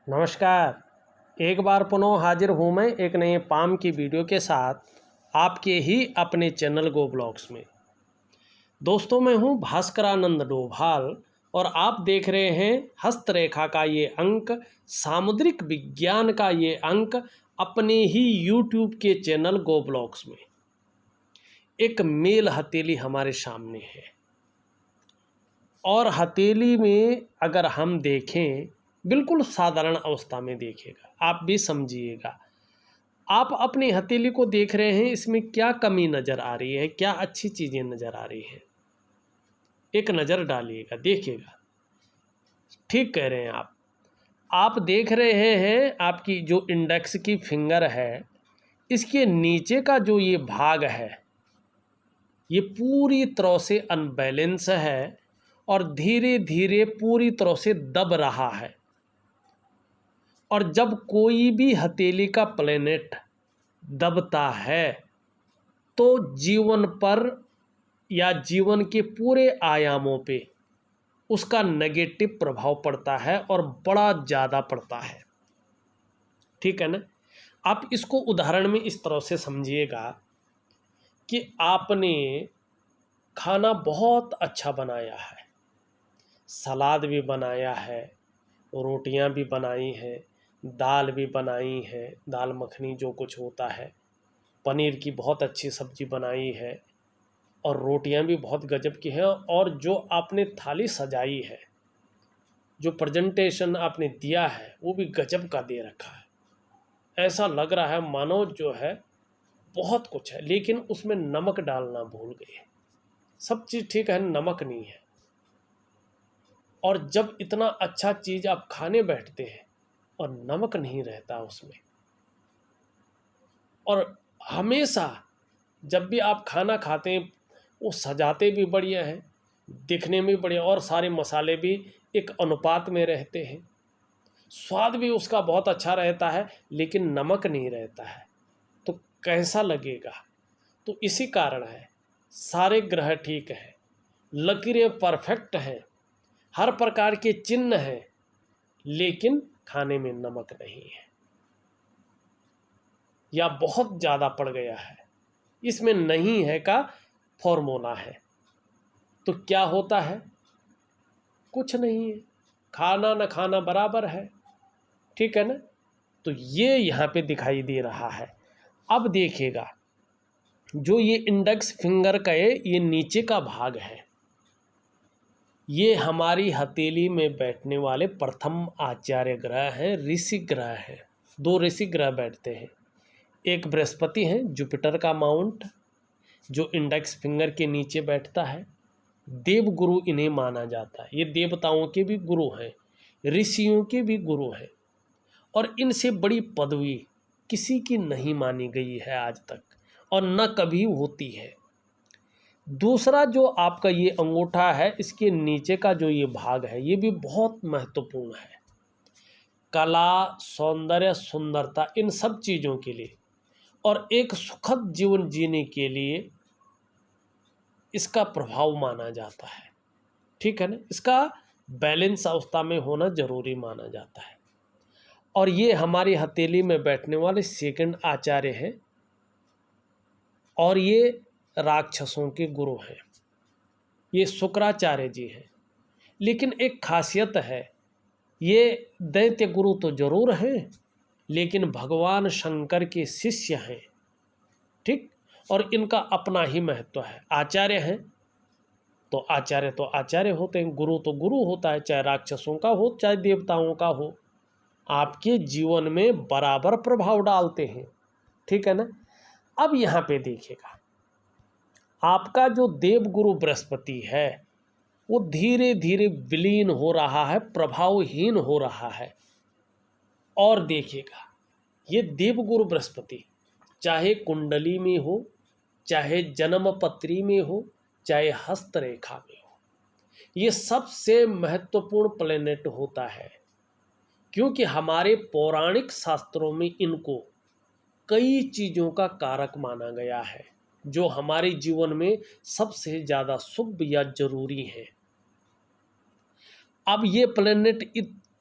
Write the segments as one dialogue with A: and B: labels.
A: नमस्कार। एक बार पुनः हाजिर हूँ मैं एक नए पाम की वीडियो के साथ आपके ही अपने चैनल गो ब्लॉग्स में। दोस्तों, मैं हूँ भास्करानंद डोभाल और आप देख रहे हैं हस्तरेखा का ये अंक, सामुद्रिक विज्ञान का ये अंक अपने ही यूट्यूब के चैनल गो ब्लॉग्स में। एक मेल हथेली हमारे सामने है और हथेली में अगर हम देखें, बिल्कुल साधारण अवस्था में देखिएगा, आप भी समझिएगा। आप अपनी हथेली को देख रहे हैं, इसमें क्या कमी नज़र आ रही है, क्या अच्छी चीज़ें नज़र आ रही हैं, एक नज़र डालिएगा, देखिएगा। ठीक कह रहे हैं आप देख रहे हैं आपकी जो इंडेक्स की फिंगर है, इसके नीचे का जो ये भाग है, ये पूरी तरह से अनबैलेंस है और धीरे धीरे पूरी तरह से दब रहा है। और जब कोई भी हथेली का प्लेनेट दबता है तो जीवन पर या जीवन के पूरे आयामों पे उसका नेगेटिव प्रभाव पड़ता है और बड़ा ज़्यादा पड़ता है। ठीक है ना। आप इसको उदाहरण में इस तरह से समझिएगा कि आपने खाना बहुत अच्छा बनाया है, सलाद भी बनाया है, रोटियां भी बनाई हैं, दाल भी बनाई है, दाल मखनी जो कुछ होता है, पनीर की बहुत अच्छी सब्ज़ी बनाई है और रोटियां भी बहुत गजब की हैं। और जो आपने थाली सजाई है, जो प्रेजेंटेशन आपने दिया है, वो भी गजब का दे रखा है। ऐसा लग रहा है मानो जो है बहुत कुछ है, लेकिन उसमें नमक डालना भूल गए। सब चीज़ ठीक है, नमक नहीं है। और जब इतना अच्छा चीज़ आप खाने बैठते हैं और नमक नहीं रहता उसमें, और हमेशा जब भी आप खाना खाते हैं वो सजाते भी बढ़िया हैं, दिखने में बढ़िया, और सारे मसाले भी एक अनुपात में रहते हैं, स्वाद भी उसका बहुत अच्छा रहता है, लेकिन नमक नहीं रहता है तो कैसा लगेगा। तो इसी कारण है, सारे ग्रह ठीक हैं, लकीरें परफेक्ट हैं, हर प्रकार के चिन्ह हैं, लेकिन खाने में नमक नहीं है या बहुत ज़्यादा पड़ गया है, इसमें नहीं है का फॉर्मूला है। तो क्या होता है, कुछ नहीं है, खाना न खाना बराबर है। ठीक है ना। तो ये यहाँ पे दिखाई दे रहा है। अब देखिएगा, जो ये इंडेक्स फिंगर का ये नीचे का भाग है, ये हमारी हथेली में बैठने वाले प्रथम आचार्य ग्रह हैं, ऋषि ग्रह हैं। दो ऋषि ग्रह बैठते हैं, एक बृहस्पति हैं, जुपिटर का माउंट, जो इंडेक्स फिंगर के नीचे बैठता है। देव गुरु इन्हें माना जाता है, ये देवताओं के भी गुरु हैं, ऋषियों के भी गुरु हैं, और इनसे बड़ी पदवी किसी की नहीं मानी गई है आज तक, और न कभी होती है। दूसरा जो आपका ये अंगूठा है, इसके नीचे का जो ये भाग है, ये भी बहुत महत्वपूर्ण है, कला, सौंदर्य, सुंदरता, इन सब चीज़ों के लिए और एक सुखद जीवन जीने के लिए इसका प्रभाव माना जाता है। ठीक है ना। इसका बैलेंस अवस्था में होना जरूरी माना जाता है। और ये हमारी हथेली में बैठने वाले सेकंड आचार्य हैं और ये राक्षसों के गुरु हैं, ये शुक्राचार्य जी हैं। लेकिन एक खासियत है, ये दैत्य गुरु तो जरूर हैं, लेकिन भगवान शंकर के शिष्य हैं। ठीक। और इनका अपना ही महत्व है। आचार्य हैं तो आचार्य होते हैं, गुरु तो गुरु होता है, चाहे राक्षसों का हो चाहे देवताओं का हो, आपके जीवन में बराबर प्रभाव डालते हैं। ठीक है ना। अब यहाँ पे देखिएगा, आपका जो देवगुरु बृहस्पति है वो धीरे धीरे विलीन हो रहा है, प्रभावहीन हो रहा है। और देखिएगा, ये देवगुरु बृहस्पति चाहे कुंडली में हो, चाहे जन्म पत्री में हो, चाहे हस्तरेखा में हो, ये सबसे महत्वपूर्ण प्लेनेट होता है, क्योंकि हमारे पौराणिक शास्त्रों में इनको कई चीज़ों का कारक माना गया है, जो हमारे जीवन में सबसे ज़्यादा शुभ या जरूरी है। अब ये प्लेनेट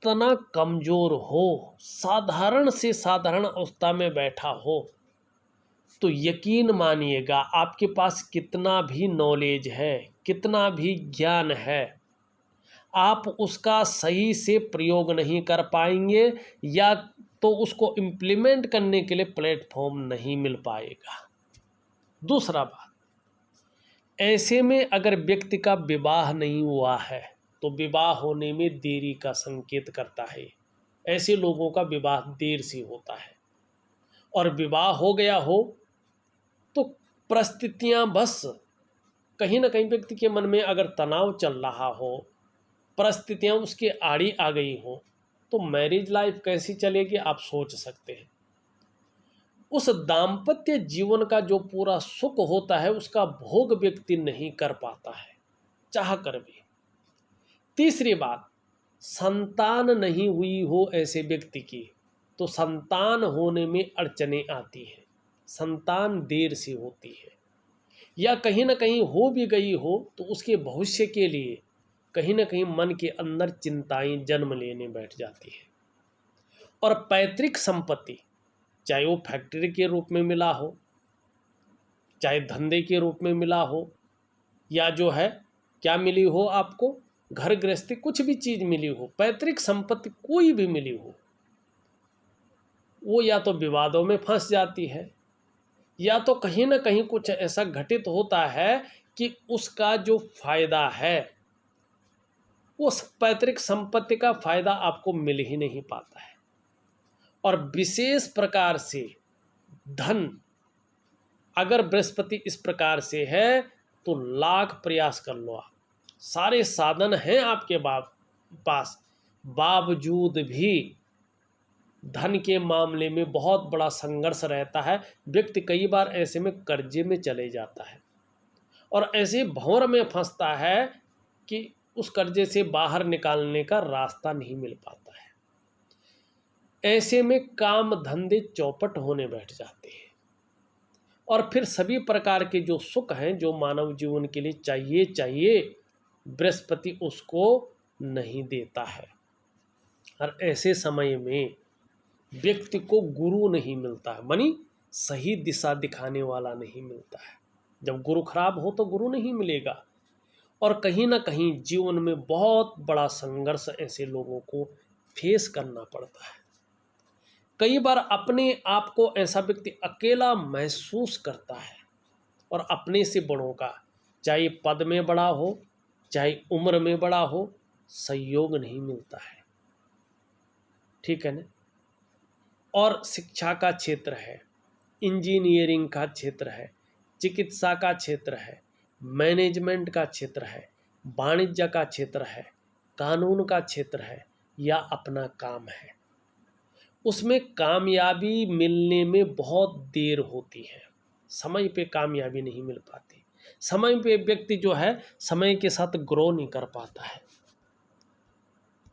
A: कितना कमज़ोर हो, साधारण से साधारण अवस्था में बैठा हो, तो यकीन मानिएगा आपके पास कितना भी नॉलेज है, कितना भी ज्ञान है, आप उसका सही से प्रयोग नहीं कर पाएंगे, या तो उसको इम्प्लीमेंट करने के लिए प्लेटफॉर्म नहीं मिल पाएगा। दूसरा बात, ऐसे में अगर व्यक्ति का विवाह नहीं हुआ है तो विवाह होने में देरी का संकेत करता है। ऐसे लोगों का विवाह देर से होता है। और विवाह हो गया हो तो परिस्थितियां बस कहीं ना कहीं व्यक्ति के मन में अगर तनाव चल रहा हो, परिस्थितियां उसके आड़ी आ गई हो, तो मैरिज लाइफ कैसी चलेगी आप सोच सकते हैं। उस दाम्पत्य जीवन का जो पूरा सुख होता है उसका भोग व्यक्ति नहीं कर पाता है, चाह कर भी। तीसरी बात, संतान नहीं हुई हो ऐसे व्यक्ति की, तो संतान होने में अड़चनें आती हैं, संतान देर से होती है, या कहीं ना कहीं हो भी गई हो तो उसके भविष्य के लिए कहीं ना कहीं मन के अंदर चिंताएं जन्म लेने बैठ जाती है। और पैतृक संपत्ति, चाहे वो फैक्ट्री के रूप में मिला हो, चाहे धंधे के रूप में मिला हो, या जो है क्या मिली हो आपको, घर गृहस्थी कुछ भी चीज़ मिली हो, पैतृक संपत्ति कोई भी मिली हो, वो या तो विवादों में फंस जाती है, या तो कहीं ना कहीं कुछ ऐसा घटित होता है कि उसका जो फायदा है, उस पैतृक संपत्ति का फायदा आपको मिल ही नहीं पाता है। और विशेष प्रकार से धन, अगर बृहस्पति इस प्रकार से है तो लाख प्रयास कर लो आप, सारे साधन हैं आपके पास, बावजूद भी धन के मामले में बहुत बड़ा संघर्ष रहता है। व्यक्ति कई बार ऐसे में कर्जे में चले जाता है और ऐसे भंवर में फंसता है कि उस कर्जे से बाहर निकालने का रास्ता नहीं मिल पाता है। ऐसे में काम धंधे चौपट होने बैठ जाते हैं और फिर सभी प्रकार के जो सुख हैं जो मानव जीवन के लिए चाहिए बृहस्पति उसको नहीं देता है। और ऐसे समय में व्यक्ति को गुरु नहीं मिलता है, मानी सही दिशा दिखाने वाला नहीं मिलता है। जब गुरु खराब हो तो गुरु नहीं मिलेगा। और कहीं ना कहीं जीवन में बहुत बड़ा संघर्ष ऐसे लोगों को फेस करना पड़ता है। कई बार अपने आप को ऐसा व्यक्ति अकेला महसूस करता है और अपने से बड़ों का, चाहे पद में बड़ा हो चाहे उम्र में बड़ा हो, सहयोग नहीं मिलता है। ठीक है ना। और शिक्षा का क्षेत्र है, इंजीनियरिंग का क्षेत्र है, चिकित्सा का क्षेत्र है, मैनेजमेंट का क्षेत्र है, वाणिज्य का क्षेत्र है, कानून का क्षेत्र है, या अपना काम है, उसमें कामयाबी मिलने में बहुत देर होती है। समय पे कामयाबी नहीं मिल पाती, समय पे व्यक्ति जो है समय के साथ ग्रो नहीं कर पाता है।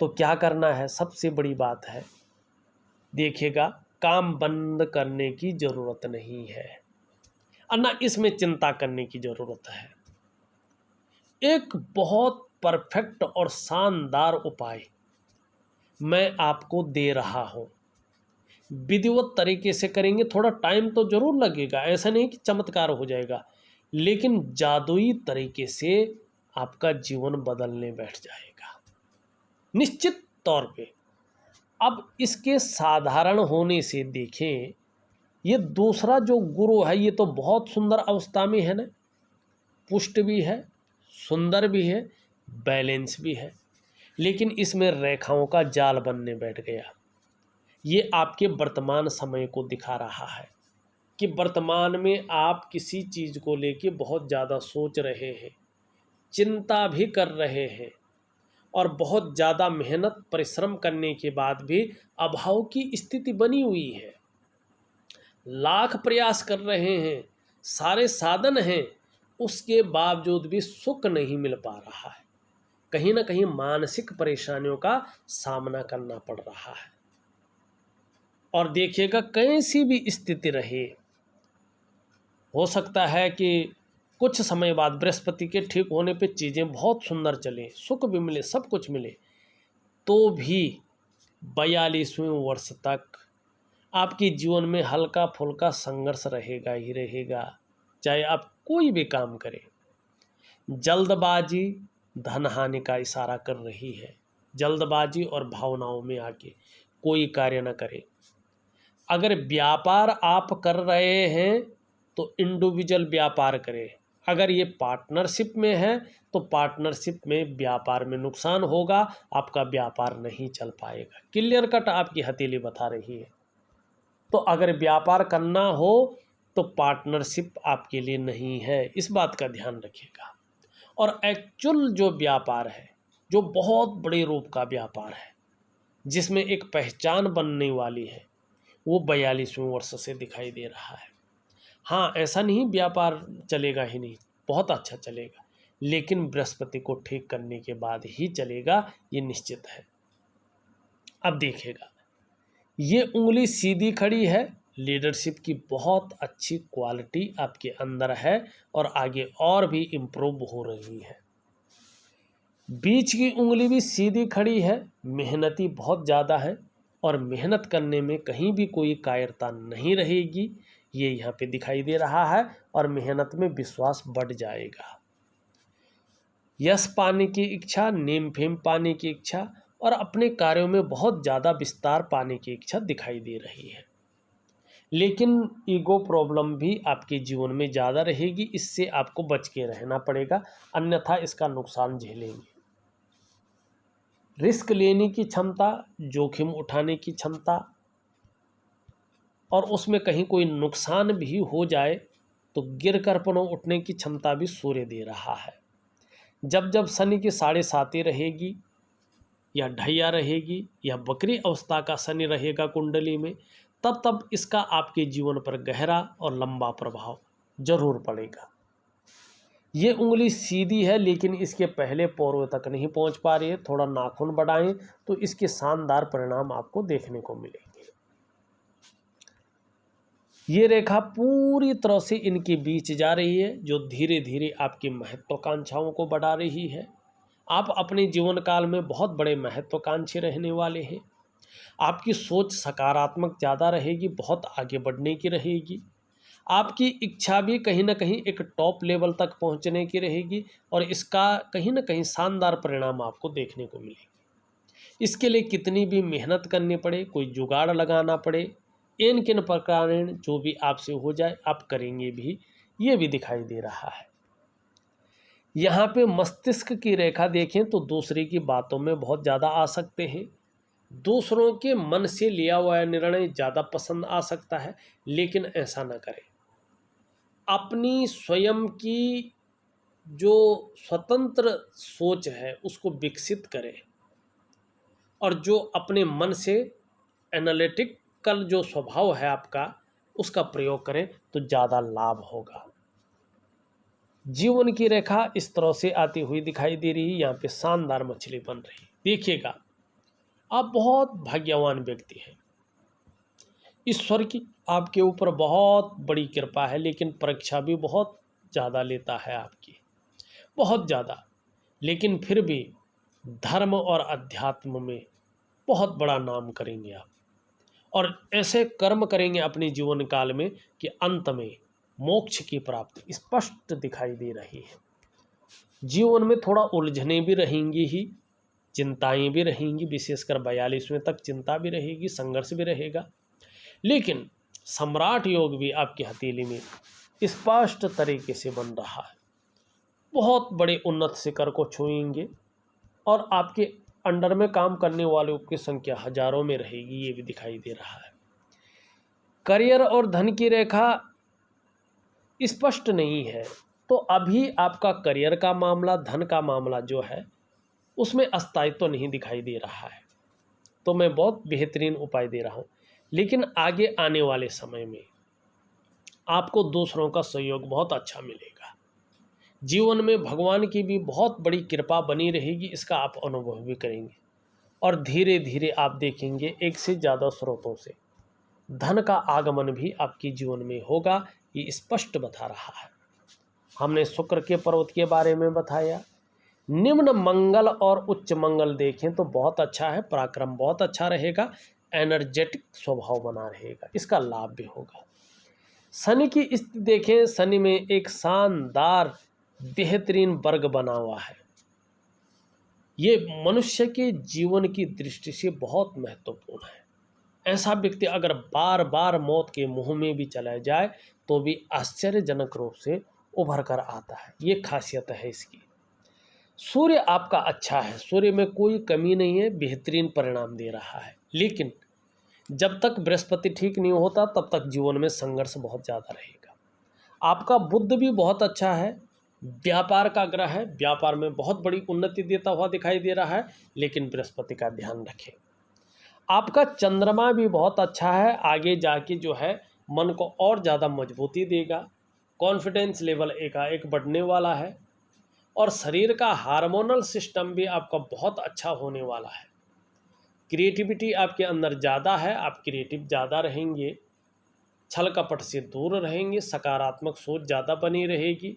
A: तो क्या करना है, सबसे बड़ी बात है, देखिएगा काम बंद करने की ज़रूरत नहीं है और ना इसमें चिंता करने की ज़रूरत है। एक बहुत परफेक्ट और शानदार उपाय मैं आपको दे रहा हूँ। विधिवत तरीके से करेंगे, थोड़ा टाइम तो ज़रूर लगेगा, ऐसा नहीं कि चमत्कार हो जाएगा, लेकिन जादुई तरीके से आपका जीवन बदलने बैठ जाएगा निश्चित तौर पे। अब इसके साधारण होने से देखें, ये दूसरा जो गुरु है ये तो बहुत सुंदर अवस्था में है ना, पुष्ट भी है, सुंदर भी है, बैलेंस भी है, लेकिन इसमें रेखाओं का जाल बनने बैठ गया। ये आपके वर्तमान समय को दिखा रहा है कि वर्तमान में आप किसी चीज़ को लेके बहुत ज़्यादा सोच रहे हैं, चिंता भी कर रहे हैं, और बहुत ज़्यादा मेहनत परिश्रम करने के बाद भी अभाव की स्थिति बनी हुई है। लाख प्रयास कर रहे हैं, सारे साधन हैं, उसके बावजूद भी सुख नहीं मिल पा रहा है। कहीं ना कहीं मानसिक परेशानियों का सामना करना पड़ रहा है। और देखिएगा कैसी भी स्थिति रहे, हो सकता है कि कुछ समय बाद बृहस्पति के ठीक होने पे चीज़ें बहुत सुंदर चलें, सुख भी मिले, सब कुछ मिले, तो भी 42वें वर्ष तक आपके जीवन में हल्का फुल्का संघर्ष रहेगा ही रहेगा, चाहे आप कोई भी काम करें। जल्दबाजी धन हानि का इशारा कर रही है। जल्दबाजी और भावनाओं में आके कोई कार्य न करें। अगर व्यापार आप कर रहे हैं तो इंडिविजुअल व्यापार करें। अगर ये पार्टनरशिप में है तो पार्टनरशिप में व्यापार में नुकसान होगा, आपका व्यापार नहीं चल पाएगा। क्लियर कट आपकी हथेली बता रही है। तो अगर व्यापार करना हो तो पार्टनरशिप आपके लिए नहीं है, इस बात का ध्यान रखिएगा। और एक्चुअल जो व्यापार है, जो बहुत बड़े रूप का व्यापार है, जिसमें एक पहचान बनने वाली है, वो 42वें वर्ष से दिखाई दे रहा है। हाँ, ऐसा नहीं व्यापार चलेगा ही नहीं, बहुत अच्छा चलेगा, लेकिन बृहस्पति को ठीक करने के बाद ही चलेगा, ये निश्चित है। अब देखिएगा, ये उंगली सीधी खड़ी है, लीडरशिप की बहुत अच्छी क्वालिटी आपके अंदर है और आगे और भी इम्प्रूव हो रही है। बीच की उंगली भी सीधी खड़ी है, मेहनती बहुत ज़्यादा है और मेहनत करने में कहीं भी कोई कायरता नहीं रहेगी, ये यहाँ पे दिखाई दे रहा है। और मेहनत में विश्वास बढ़ जाएगा। यश पाने की इच्छा, नेम फेम पाने की इच्छा और अपने कार्यों में बहुत ज़्यादा विस्तार पाने की इच्छा दिखाई दे रही है। लेकिन ईगो प्रॉब्लम भी आपके जीवन में ज़्यादा रहेगी, इससे आपको बच के रहना पड़ेगा, अन्यथा इसका नुकसान झेलेंगे। रिस्क लेने की क्षमता, जोखिम उठाने की क्षमता और उसमें कहीं कोई नुकसान भी हो जाए तो गिर कर पुनः उठने की क्षमता भी सूर्य दे रहा है। जब जब शनि की 7.5 रहेगी या ढैया रहेगी या बकरी अवस्था का शनि रहेगा कुंडली में, तब तब इसका आपके जीवन पर गहरा और लंबा प्रभाव जरूर पड़ेगा। ये उंगली सीधी है लेकिन इसके पहले पैरों तक नहीं पहुंच पा रही है। थोड़ा नाखून बढ़ाएं तो इसके शानदार परिणाम आपको देखने को मिलेंगे। ये रेखा पूरी तरह से इनके बीच जा रही है, जो धीरे धीरे आपकी महत्वाकांक्षाओं को बढ़ा रही है। आप अपने जीवन काल में बहुत बड़े महत्वाकांक्षी रहने वाले हैं। आपकी सोच सकारात्मक ज़्यादा रहेगी, बहुत आगे बढ़ने की रहेगी। आपकी इच्छा भी कहीं ना कहीं एक टॉप लेवल तक पहुंचने की रहेगी और इसका कहीं ना कहीं शानदार परिणाम आपको देखने को मिलेगी। इसके लिए कितनी भी मेहनत करनी पड़े, कोई जुगाड़ लगाना पड़े, इन किन प्रकार जो भी आपसे हो जाए आप करेंगे भी, ये भी दिखाई दे रहा है। यहाँ पे मस्तिष्क की रेखा देखें तो दूसरे की बातों में बहुत ज़्यादा आ सकते हैं। दूसरों के मन से लिया हुआ निर्णय ज़्यादा पसंद आ सकता है, लेकिन ऐसा ना करें। अपनी स्वयं की जो स्वतंत्र सोच है उसको विकसित करें और जो अपने मन से एनालिटिकल जो स्वभाव है आपका, उसका प्रयोग करें तो ज़्यादा लाभ होगा। जीवन की रेखा इस तरह से आती हुई दिखाई दे रही है। यहाँ पे शानदार मछली बन रही, देखिएगा आप बहुत भाग्यवान व्यक्ति हैं। ईश्वर की आपके ऊपर बहुत बड़ी कृपा है, लेकिन परीक्षा भी बहुत ज़्यादा लेता है आपकी, बहुत ज़्यादा। लेकिन फिर भी धर्म और अध्यात्म में बहुत बड़ा नाम करेंगे आप और ऐसे कर्म करेंगे अपने जीवन काल में कि अंत में मोक्ष की प्राप्ति स्पष्ट दिखाई दे रही है। जीवन में थोड़ा उलझने भी रहेंगी ही, चिंताएं भी रहेंगी, विशेषकर 42वें तक चिंता भी रहेगी, संघर्ष भी रहेगा। लेकिन सम्राट योग भी आपकी हथेली में स्पष्ट तरीके से बन रहा है। बहुत बड़े उन्नत शिखर को छुएंगे और आपके अंडर में काम करने वालों की संख्या हजारों में रहेगी, ये भी दिखाई दे रहा है। करियर और धन की रेखा स्पष्ट नहीं है, तो अभी आपका करियर का मामला, धन का मामला जो है उसमें अस्थायित्व तो नहीं दिखाई दे रहा है, तो मैं बहुत बेहतरीन उपाय दे रहा हूँ। लेकिन आगे आने वाले समय में आपको दूसरों का सहयोग बहुत अच्छा मिलेगा। जीवन में भगवान की भी बहुत बड़ी कृपा बनी रहेगी, इसका आप अनुभव भी करेंगे और धीरे धीरे आप देखेंगे एक से ज़्यादा स्रोतों से धन का आगमन भी आपके जीवन में होगा, ये स्पष्ट बता रहा है। हमने शुक्र के पर्वत के बारे में बताया, निम्न मंगल और उच्च मंगल देखें तो बहुत अच्छा है, पराक्रम बहुत अच्छा रहेगा, एनर्जेटिक स्वभाव बना रहेगा, इसका लाभ भी होगा। शनि की स्थिति देखें, शनि में एक शानदार बेहतरीन वर्ग बना हुआ है। ये मनुष्य के जीवन की दृष्टि से बहुत महत्वपूर्ण है। ऐसा व्यक्ति अगर बार बार मौत के मुंह में भी चला जाए तो भी आश्चर्यजनक रूप से उभर कर आता है, ये खासियत है इसकी। सूर्य आपका अच्छा है, सूर्य में कोई कमी नहीं है, बेहतरीन परिणाम दे रहा है। लेकिन जब तक बृहस्पति ठीक नहीं होता तब तक जीवन में संघर्ष बहुत ज़्यादा रहेगा। आपका बुध भी बहुत अच्छा है, व्यापार का ग्रह है, व्यापार में बहुत बड़ी उन्नति देता हुआ दिखाई दे रहा है, लेकिन बृहस्पति का ध्यान रखें। आपका चंद्रमा भी बहुत अच्छा है, आगे जाके जो है मन को और ज़्यादा मजबूती देगा, कॉन्फिडेंस लेवल एकाएक बढ़ने वाला है, और शरीर का हार्मोनल सिस्टम भी आपका बहुत अच्छा होने वाला है। क्रिएटिविटी आपके अंदर ज़्यादा है, आप क्रिएटिव ज़्यादा रहेंगे, छल कपट से दूर रहेंगे, सकारात्मक सोच ज़्यादा बनी रहेगी,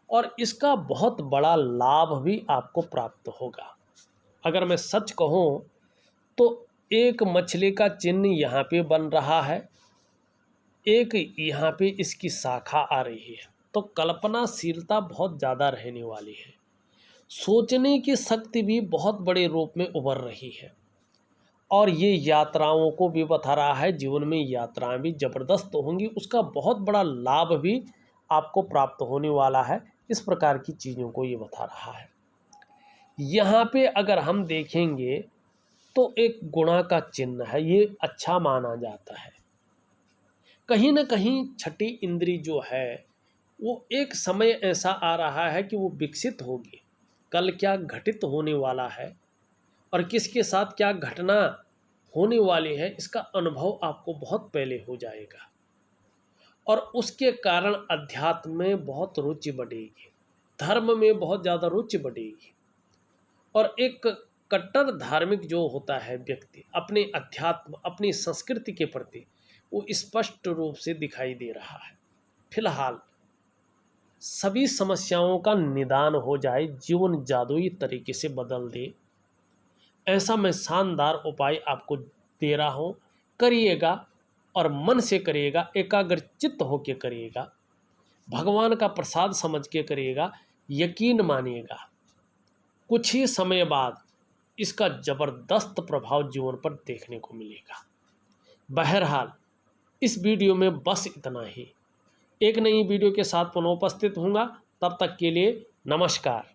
A: और इसका बहुत बड़ा लाभ भी आपको प्राप्त होगा। अगर मैं सच कहूँ तो एक मछली का चिन्ह यहाँ पे बन रहा है, एक यहाँ पे इसकी शाखा आ रही है, तो कल्पनाशीलता बहुत ज़्यादा रहने वाली है। सोचने की शक्ति भी बहुत बड़े रूप में उभर रही है, और ये यात्राओं को भी बता रहा है, जीवन में यात्राएं भी ज़बरदस्त होंगी, उसका बहुत बड़ा लाभ भी आपको प्राप्त होने वाला है। इस प्रकार की चीज़ों को ये बता रहा है। यहाँ पे अगर हम देखेंगे तो एक गुणा का चिन्ह है, ये अच्छा माना जाता है। कहीं ना कहीं छठी इंद्री जो है वो एक समय ऐसा आ रहा है कि वो विकसित होगी। कल क्या घटित होने वाला है और किसके साथ क्या घटना होने वाली है, इसका अनुभव आपको बहुत पहले हो जाएगा, और उसके कारण अध्यात्म में बहुत रुचि बढ़ेगी, धर्म में बहुत ज़्यादा रुचि बढ़ेगी, और एक कट्टर धार्मिक जो होता है व्यक्ति अपने अध्यात्म अपनी संस्कृति के प्रति वो स्पष्ट रूप से दिखाई दे रहा है। फिलहाल सभी समस्याओं का निदान हो जाए, जीवन जादुई तरीके से बदल दे, ऐसा मैं शानदार उपाय आपको दे रहा हूँ। करिएगा और मन से करिएगा, एकाग्रचित्त होकर करिएगा, भगवान का प्रसाद समझ के करिएगा, यकीन मानिएगा कुछ ही समय बाद इसका ज़बरदस्त प्रभाव जीवन पर देखने को मिलेगा। बहरहाल इस वीडियो में बस इतना ही। एक नई वीडियो के साथ पुनः उपस्थित होऊंगा, तब तक के लिए नमस्कार।